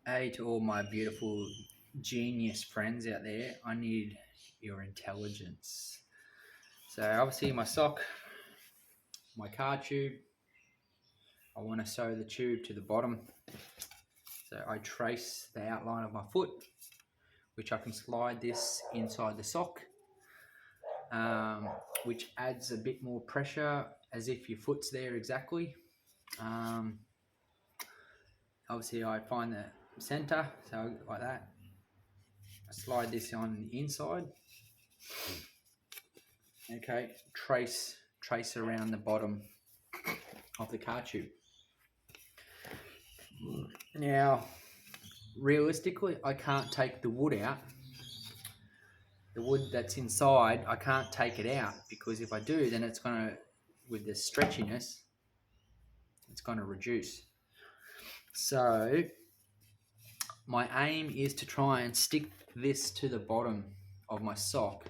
Hey to all my beautiful genius friends out there, I need your intelligence. So obviously my sock, my car tube, I want to sew the tube to the bottom. So I trace the outline of my foot, which I can slide this inside the sock, um, which adds a bit more pressure as if your foot's there exactly. Um, Obviously I find the center, so like that. I slide this on the inside. Okay, trace around the bottom of the car tube. Now, realistically, I can't take the wood out. The wood that's inside, I can't take it out because if I do, then it's going to, with the stretchiness, it's going to reduce. So, my aim is to try and stick this to the bottom of my sock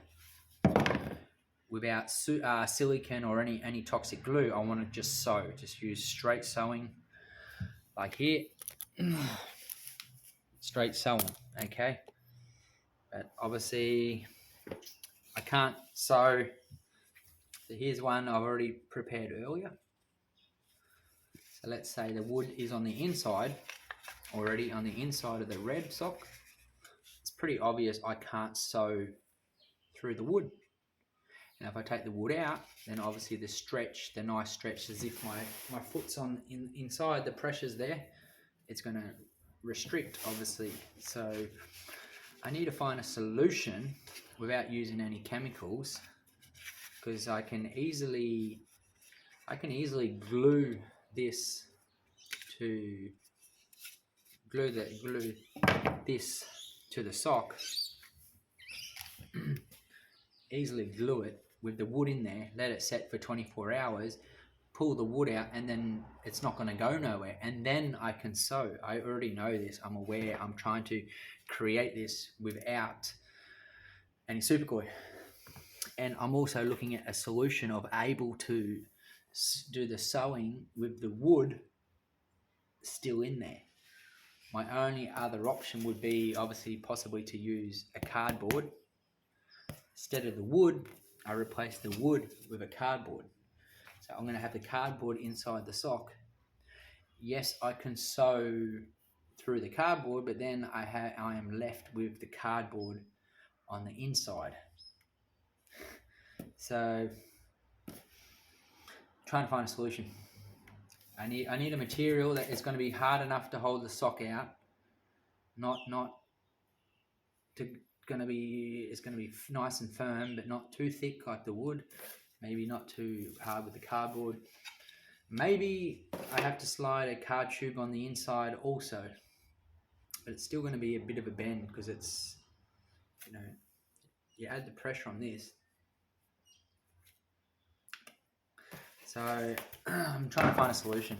without silicone or any toxic glue. I want to just sew, just use straight sewing like here. Straight sewing, okay? But obviously I can't sew. So here's one I've already prepared earlier. So let's say the wood is on the inside, already on the inside of the red sock. It's pretty obvious I can't sew through the wood. And if I take the wood out, then obviously the nice stretch, as if my foot's on inside, the pressure's there, it's going to restrict, obviously. So I need to find a solution without using any chemicals, because I can easily glue this to this to the sock. Easily glue it with the wood in there, let it set for 24 hours, pull the wood out, and then it's not going to go nowhere, and then I can sew. I already know this. I'm aware. I'm trying to create this without any super glue, and I'm also looking at a solution of able to do the sewing with the wood still in there. My only other option would be obviously possibly to use a cardboard. Instead of the wood, I replace the wood with a cardboard. So I'm going to have the cardboard inside the sock. Yes, I can sew through the cardboard, but then I am left with the cardboard on the inside. So trying to find a solution. I need a material that is going to be hard enough to hold the sock out, not to it's going to be nice and firm, but not too thick like the wood. Maybe not too hard with the cardboard. Maybe I have to slide a car tube on the inside also, but it's still going to be a bit of a bend because it's, you add the pressure on this. So I'm trying to find a solution.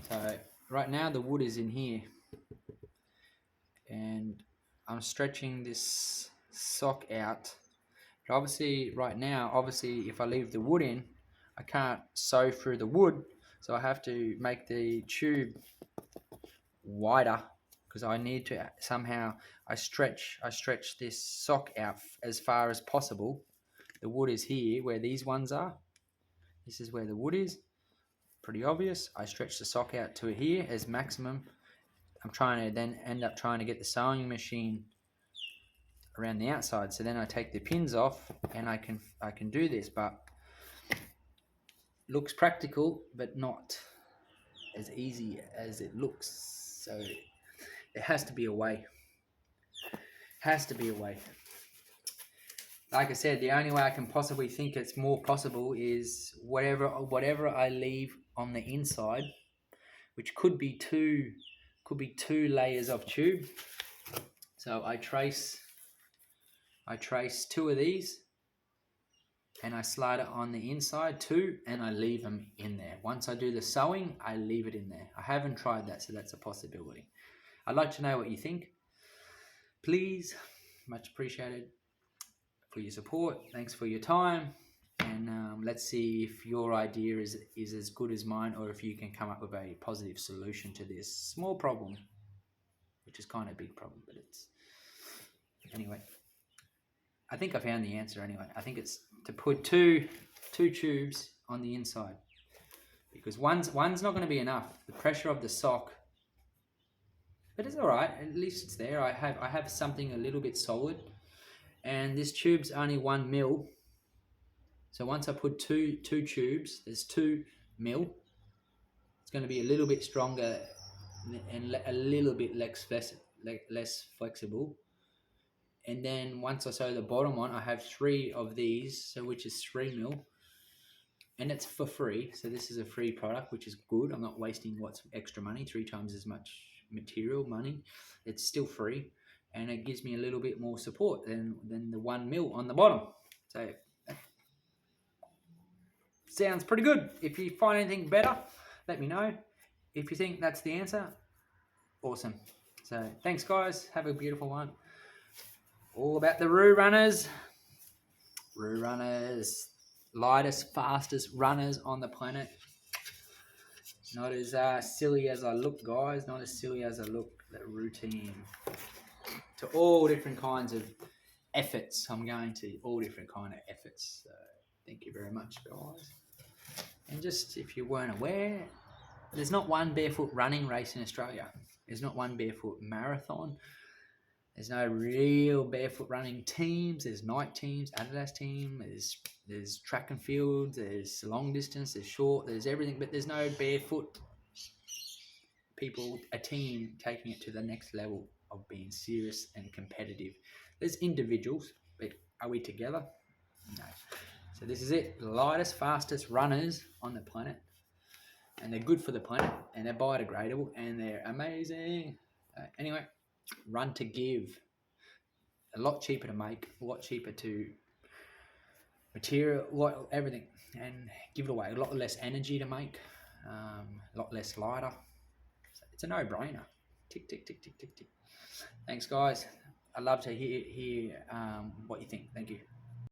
So right now the wood is in here, and I'm stretching this sock out. But obviously right now, if I leave the wood in, I can't sew through the wood, so I have to make the tube wider because I need to somehow, I stretch this sock out as far as possible. The wood is here where these ones are. This is where the wood is. Pretty obvious. I stretch the sock out to here as maximum. I'm trying to then end up trying to get the sewing machine around the outside. So then I take the pins off and I can do this, but looks practical, but not as easy as it looks. So there has to be a way. Has to be a way. Like I said, the only way I can possibly think it's more possible is whatever I leave on the inside, which could be two layers of tube. So I trace two of these, and I slide it on the inside too, and I leave them in there. Once I do the sewing, I leave it in there. I haven't tried that, so that's a possibility. I'd like to know what you think. Please, much appreciated for your support. Thanks for your time, and let's see if your idea is as good as mine, or if you can come up with a positive solution to this small problem. which is kind of a big problem. But it's anyway. I think I found the answer anyway. I think it's to put two tubes on the inside, because one's not going to be enough. The pressure of the sock, but it's all right. At least it's there. I have something a little bit solid, and this tube's only 1 mil. So once I put two tubes, there's 2 mil. It's going to be a little bit stronger and a little bit less flexible. And then once I sew the bottom one, I have 3 of these, so which is 3 mil, and it's for free. So this is a free product, which is good. I'm not wasting what's extra money, 3 times as much material money. It's still free, and it gives me a little bit more support than the 1 mil on the bottom. So sounds pretty good. If you find anything better, let me know. If you think that's the answer, awesome. So thanks, guys. Have a beautiful one. All about the Roo Runners. Roo Runners, lightest, fastest runners on the planet. Not as silly as I look, guys. Not as silly as I look. The routine. To all different kinds of efforts. I'm going to all different kind of efforts. So thank you very much, guys. And just if you weren't aware, there's not one barefoot running race in Australia. There's not one barefoot marathon. There's no real barefoot running teams. There's night teams, Adidas team. There's track and field. There's long distance. There's short. There's everything. But there's no barefoot people, a team taking it to the next level of being serious and competitive. There's individuals, but are we together? No. So this is it. The lightest, fastest runners on the planet. And they're good for the planet. And they're biodegradable. And they're amazing. Anyway. Run to give. A lot cheaper to make, a lot cheaper to material, everything, and give it away. A lot less energy to make, a lot less lighter. So it's a no-brainer. Tick, tick, tick, tick, tick, tick. Thanks, guys. I'd love to hear what you think. Thank you.